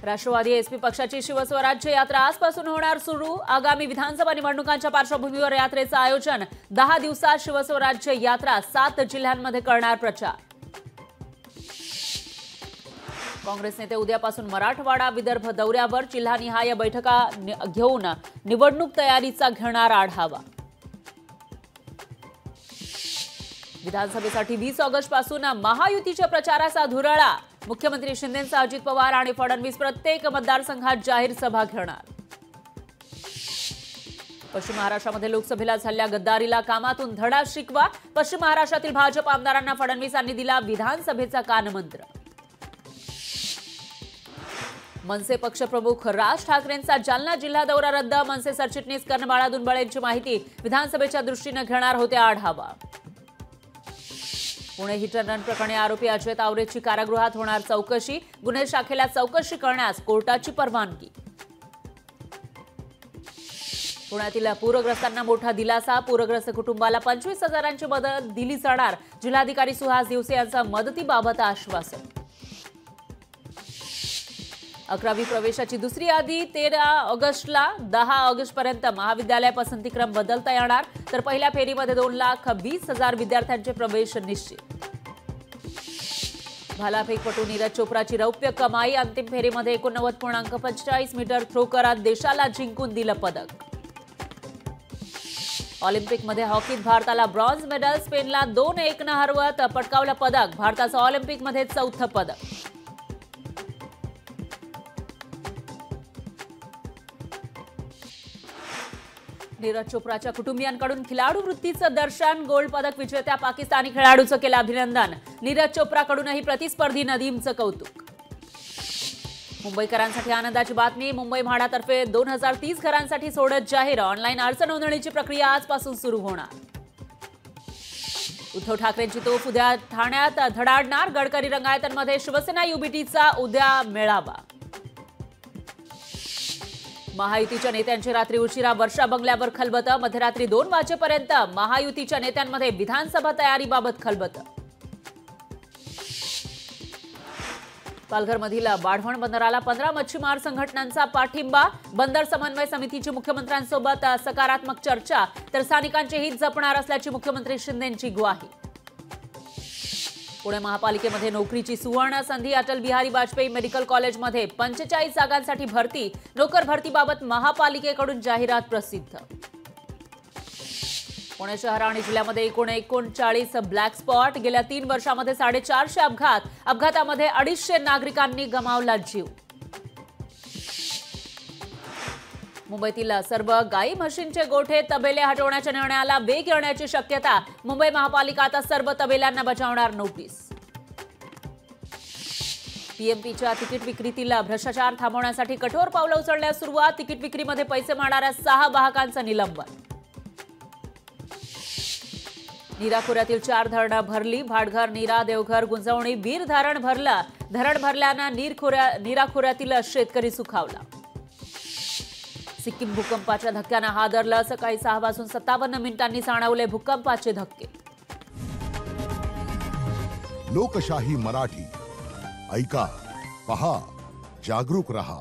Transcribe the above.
Rashtrawadi SP पक्षाची शिवस्वराज्य यात्रा आजपासून होणार सुरू। आगामी विधानसभा निवडणुकांच्या पार्श्वभूमीवर यात्रेचं आयोजन। 10 दिवसात शिवस्वराज्य यात्रा 7 जिल्ह्यांमध्ये करणार प्रचार। काँग्रेस नेते उद्यापासून मराठवाडा विदर्भ दौऱ्यावर। जिल्हानिहाय बैठका घेऊन निवडणूक तयारीचा घेणार आढावा। विधानसभेसाठी 20 ऑगस्ट पासून महायुतीच्या प्रचाराचा धुराळा। मुख्यमंत्री शिंदेंसह अजित पवार आणि फडणवीस प्रत्येक मतदारसंघात जाहीर सभा घेणार। पश्चिम महाराष्ट्रामध्ये लोकसभेला झालेल्या गद्दारीला कामातून धडा शिकवा। पश्चिम महाराष्ट्रातील भाजप आमदारांना फडणवीसांनी दिला विधानसभेचा कानमंत्र। मनसे पक्षप्रमुख राज ठाकरेंचा जालना जिल्हा दौरा रद्द। मनसे सरचिटणीस कर्णबाळा दुनबळेंची माहिती। विधानसभेच्या दृष्टीने घेणार होते आढावा। पुणे हिट अँड रन प्रकरणी आरोपी अजय तावरेची कारागृहात होणार चौकशी। गुन्हे शाखेला चौकशी करण्यास कोर्टाची परवानगी। पुण्यातील पूरग्रस्तांना मोठा दिलासा। पूरग्रस्त कुटुंबाला 25,000ची मदत दिली जाणार। जिल्हाधिकारी सुहास दिवसे यांचा मदतीबाबत आश्वासन। 11वी प्रवेशाची दुसरी यादी 13 ऑगस्टला 10 ऑगस्टपर्यंत महाविद्यालय पसंतीक्रम बदलता येणार। तर पहिल्या फेरीमध्ये 2,20,000 विद्यार्थ्यांचे प्रवेश निश्चित। भालाफेकपटू नीरज चोप्राची रौप्य कमाई। अंतिम फेरीमध्ये 89.45 मीटर थ्रो करत देशाला जिंकून दिलं पदक। ऑलिम्पिकमध्ये हॉकीत भारताला ब्रॉन्झ मेडल। स्पेनला 2-1 ने हरवत पटकावलं पदक। भारताचं ऑलिम्पिकमध्ये 4थं पदक। नीरज चोप्राच्या कुटुंबियांकडून खिलाडू वृत्तीचं दर्शन। गोल्ड पदक विजेत्या पाकिस्तानी खेळाडूचं केलं अभिनंदन। नीरज चोप्राकडूनही प्रतिस्पर्धी नदीमचं कौतुक। मुंबईकरांसाठी आनंदाची बातमी। मुंबई म्हाडातर्फे 2030 घरांसाठी सोडत जाहीर। ऑनलाईन अर्ज नोंदणीची प्रक्रिया आजपासून सुरू होणार। उद्धव ठाकरेंची तोफ उद्या ठाण्यात धडाडणार। गडकरी रंगायतांमध्ये शिवसेना युबीटीचा उद्या मेळावा। महायुतीच्या नेत्यांची रात्री उशिरा वर्षा बंगल्यावर खलबतं। मध्यरात्री 2 वाजेपर्यंत महायुतीच्या नेत्यांमध्ये विधानसभा तयारीबाबत खलबतं। पालघरमधील बाढवण बंदराला 15 मच्छीमार संघटनांचा पाठिंबा। बंदर समन्वय समितीची मुख्यमंत्र्यांसोबत सकारात्मक चर्चा। तर स्थानिकांचे हित जपणार असल्याची मुख्यमंत्री शिंदेंची ग्वाही। पुणे महापालिकेमध्ये नोकरीची सुवर्ण संधी। अटल बिहारी वाजपेयी मेडिकल कॉलेजमध्ये 45 जागांसाठी भरती। नोकर भरतीबाबत महापालिकेकडून जाहिरात प्रसिद्ध। पुणे शहर आणि जिल्ह्यामध्ये एकूण 39 ब्लॅक स्पॉट। गेल्या 3 वर्षांमध्ये 450 अपघात। अपघातामध्ये 250 नागरिकांनी गमावला जीव। मुंबईतील सर्व गाई म्हशींचे गोठे तबेले हटवण्याच्या निर्णयाला वेग येण्याची शक्यता। मुंबई महापालिका आता सर्व तबेल्यांना बजावणार नोटीस। पीएमपीच्या तिकीट विक्रीतील भ्रष्टाचार थांबवण्यासाठी कठोर पावलं उचलण्यास सुरुवात। तिकीट विक्रीमध्ये पैसे मारणाऱ्या 6 वाहकांचं निलंबन। नीरा खोऱ्यातील 4 धरणं भरली। भाटघर, नीरा, देवघर, गुंजवणी, वीर धरण भरलं। धरण भरल्यानं नीरा खोऱ्यातील शेतकरी सुखावला। सिक्कीम भूकंपाच्या धक्क्यानं हादरलं। सकाळी 6 वाजून 57 मिनिटांनी जाणवले भूकंपाचे धक्के। लोकशाही मराठी ऐका, पहा, जागरूक रहा।